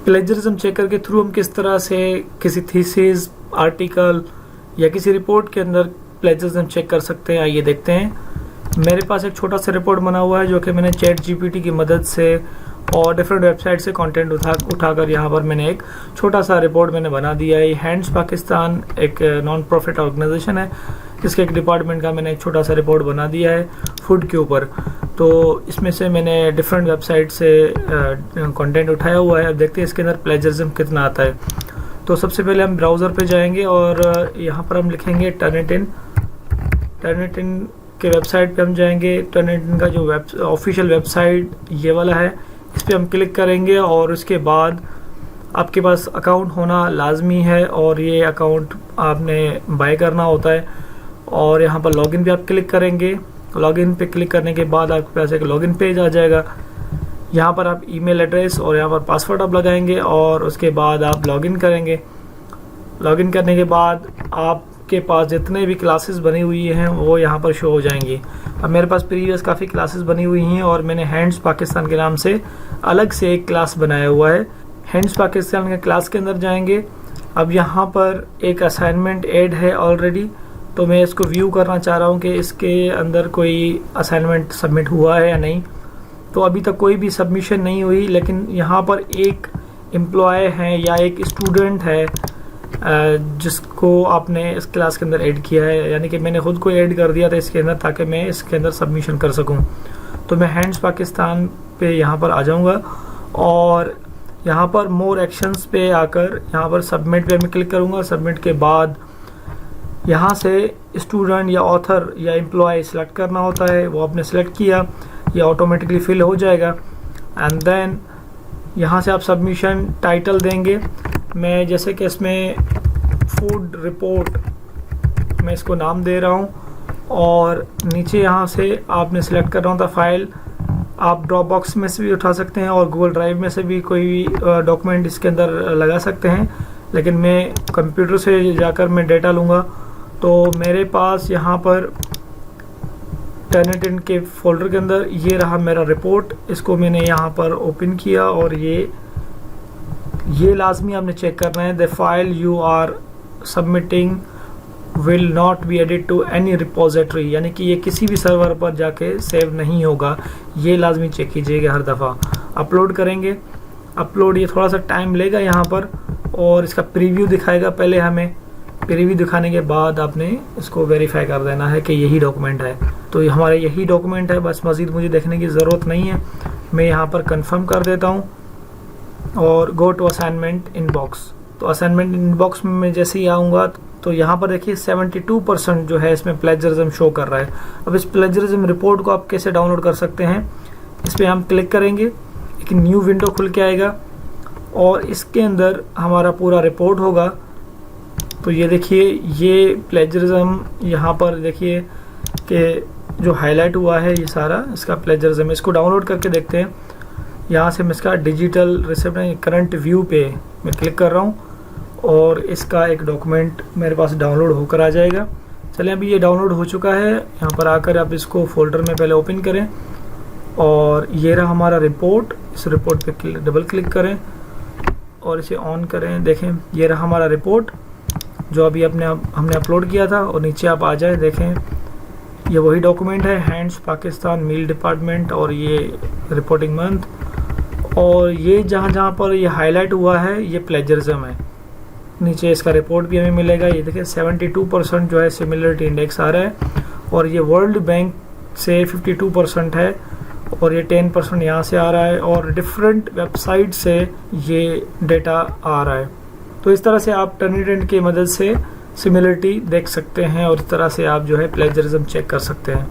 Plagiarism checker के through हम किस तरह से किसी थीसिस, आर्टिकल या किसी रिपोर्ट के अंदर प्लेजरिज्म चेक कर सकते हैं, आइए देखते हैं। मेरे पास एक छोटा सा रिपोर्ट बना हुआ है जो कि मैंने चैट जीपीटी की मदद से और डिफरेंट वेबसाइट से कंटेंट उठाकर यहाँ पर मैंने एक छोटा सा रिपोर्ट मैंने बना दिया है। हैंड्स पाकिस्तान एक नॉन प्रॉफिट ऑर्गेनाइजेशन है, इसके एक डिपार्टमेंट का मैंने एक छोटा सा रिपोर्ट बना दिया है फूड के ऊपर। तो इसमें से मैंने डिफरेंट वेबसाइट से कंटेंट उठाया हुआ है। अब देखते हैं इसके अंदर प्लेजरिज्म कितना आता है। तो सबसे पहले हम ब्राउज़र पे जाएंगे और यहाँ पर हम लिखेंगे टर्निटिन के वेबसाइट पे हम जाएंगे। टर्निटिन का जो ऑफिशियल वेबसाइट ये वाला है, इस पर हम क्लिक करेंगे और उसके बाद आपके पास अकाउंट होना लाजमी है और ये अकाउंट आपने बाय करना होता है। और यहाँ पर लॉगिन पे आप क्लिक करेंगे। लॉगिन पे क्लिक करने के बाद आपके पास एक लॉगिन पेज आ जाएगा। यहाँ पर आप ईमेल एड्रेस और यहाँ पर पासवर्ड आप लगाएंगे और उसके बाद आप लॉगिन करेंगे। लॉगिन करने के बाद आपके पास जितने भी क्लासेस बनी हुई हैं वो यहाँ पर शो हो जाएंगी। अब मेरे पास प्रीवियस काफ़ी क्लासेस बनी हुई हैं और मैंने हैंड्स पाकिस्तान के नाम से अलग से एक क्लास बनाया हुआ है। हैंड्स पाकिस्तान के क्लास के अंदर जाएंगे। अब यहाँ पर एक असाइनमेंट ऐड है ऑलरेडी, तो मैं इसको व्यू करना चाह रहा हूँ कि इसके अंदर कोई असाइनमेंट सबमिट हुआ है या नहीं। तो अभी तक कोई भी सबमिशन नहीं हुई, लेकिन यहाँ पर एक एम्प्लॉय है या एक स्टूडेंट है जिसको आपने इस क्लास के अंदर ऐड किया है, यानी कि मैंने खुद को ऐड कर दिया था इसके अंदर ताकि मैं इसके अंदर सबमिशन कर सकूं। तो मैं हैंड्स पाकिस्तान पे यहाँ पर आ जाऊँगा और यहाँ पर मोर एक्शंस पे आकर यहाँ पर सबमिट पे मैं क्लिक करूँगा। सबमिट के बाद यहाँ से स्टूडेंट या ऑथर या एम्प्लॉय सेलेक्ट करना होता है, वो आपने सेलेक्ट किया, ये ऑटोमेटिकली फिल हो जाएगा। एंड देन यहाँ से आप सबमिशन टाइटल देंगे। मैं जैसे कि इसमें फूड रिपोर्ट मैं इसको नाम दे रहा हूँ और नीचे यहाँ से आपने सेलेक्ट करना होता फाइल। आप ड्रॉप बॉक्स में से भी उठा सकते हैं और गूगल ड्राइव में से भी कोई डॉक्यूमेंट इसके अंदर लगा सकते हैं, लेकिन मैं कंप्यूटर से जाकर मैं डेटा लूँगा। तो मेरे पास यहाँ पर टर्निटिन के फोल्डर के अंदर ये रहा मेरा रिपोर्ट। इसको मैंने यहाँ पर ओपन किया और ये लाजमी आपने चेक करना है। The file you are submitting will not be added to any repository, यानी कि ये किसी भी सर्वर पर जाके सेव नहीं होगा। ये लाजमी चेक कीजिएगा हर दफ़ा। अपलोड करेंगे, अपलोड ये थोड़ा सा टाइम लेगा यहाँ पर और इसका प्रीव्यू दिखाएगा। पहले हमें प्रीव्यू दिखाने के बाद आपने इसको वेरीफाई कर देना है कि यही डॉक्यूमेंट है। तो ये हमारे यही डॉक्यूमेंट है, बस मज़ीद मुझे देखने की ज़रूरत नहीं है। मैं यहाँ पर कंफर्म कर देता हूँ और गो टू असाइनमेंट इनबॉक्स। तो असाइनमेंट इनबॉक्स में मैं जैसे ही आऊँगा तो यहाँ पर देखिए 72% जो है इसमें प्लेजरिज्म शो कर रहा है। अब इस प्लेजरिज्म रिपोर्ट को आप कैसे डाउनलोड कर सकते हैं, इस पर हम क्लिक करेंगे, एक न्यू विंडो खुल के आएगा और इसके अंदर हमारा पूरा रिपोर्ट होगा। तो ये देखिए, ये प्लेजरिज्म यहाँ पर देखिए कि जो हाईलाइट हुआ है ये सारा इसका प्लेजरिज्म। इसको डाउनलोड करके देखते हैं। यहाँ से मैं इसका डिजिटल रिसिप्ट करंट व्यू पे मैं क्लिक कर रहा हूँ और इसका एक डॉक्यूमेंट मेरे पास डाउनलोड होकर आ जाएगा। चलिए, अभी ये डाउनलोड हो चुका है। यहाँ पर आकर आप इसको फोल्डर में पहले ओपन करें और ये रहा हमारा रिपोर्ट। इस रिपोर्ट पे डबल क्लिक करें और इसे ऑन करें। देखें, ये रहा हमारा रिपोर्ट जो अभी हमने अपलोड किया था। और नीचे आप आ जाए, देखें ये वही डॉक्यूमेंट है, हैंड्स पाकिस्तान मील डिपार्टमेंट, और ये रिपोर्टिंग मंथ। और ये जहाँ पर ये हाईलाइट हुआ है ये प्लेजरिज्म है। नीचे इसका रिपोर्ट भी हमें मिलेगा। ये देखिए 72% जो है सिमिलरिटी इंडेक्स आ रहा है और ये वर्ल्ड बैंक से 52% है और ये 10% यहाँ से आ रहा है और डिफरेंट वेबसाइट से ये डेटा आ रहा है। तो इस तरह से आप टर्निटिन की मदद से सिमिलरिटी देख सकते हैं और इस तरह से आप जो है प्लेजरिज्म चेक कर सकते हैं।